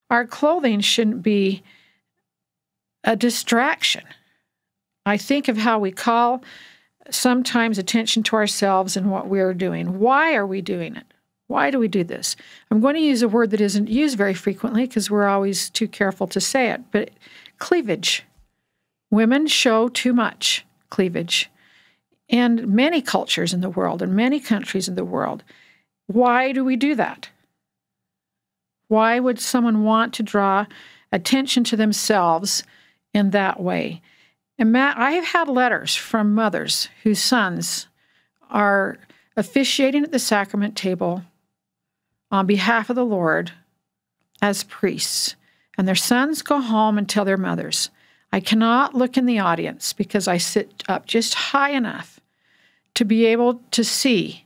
our clothing shouldn't be a distraction. I think of how we call sometimes attention to ourselves and what we're doing. Why are we doing it? Why do we do this? I'm going to use a word that isn't used very frequently because we're always too careful to say it, but cleavage. Women show too much cleavage in many cultures in the world, in many countries in the world. Why do we do that? Why would someone want to draw attention to themselves in that way? And Matt, I have had letters from mothers whose sons are officiating at the sacrament table on behalf of the Lord as priests, and their sons go home and tell their mothers, I cannot look in the audience because I sit up just high enough to be able to see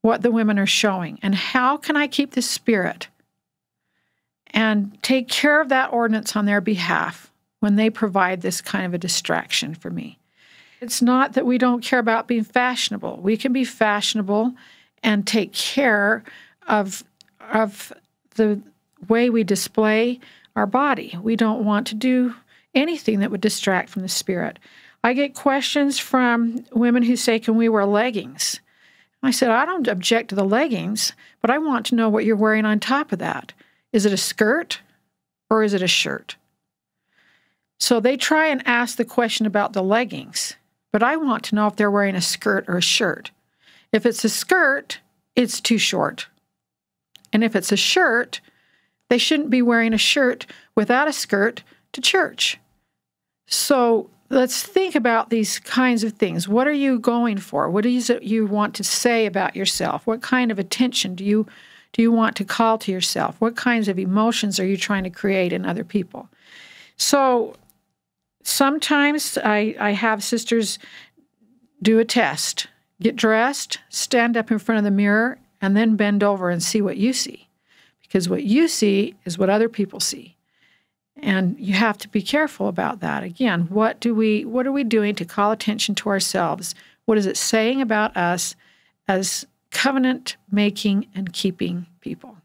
what the women are showing, and how can I keep the spirit and take care of that ordinance on their behalf when they provide this kind of a distraction for me. It's not that we don't care about being fashionable. We can be fashionable and take care of the way we display our body. We don't want to do anything that would distract from the spirit. I get questions from women who say, can we wear leggings? I said, I don't object to the leggings, but I want to know what you're wearing on top of that. Is it a skirt or is it a shirt? So they try and ask the question about the leggings, but I want to know if they're wearing a skirt or a shirt. If it's a skirt, it's too short. And if it's a shirt, they shouldn't be wearing a shirt without a skirt to church. So let's think about these kinds of things. What are you going for? What is it you want to say about yourself? What kind of attention do you want to call to yourself? What kinds of emotions are you trying to create in other people? So sometimes I have sisters do a test. Get dressed, stand up in front of the mirror, and then bend over and see what you see. Because what you see is what other people see. And you have to be careful about that. Again, what are we doing to call attention to ourselves? What is it saying about us as covenant-making and keeping people?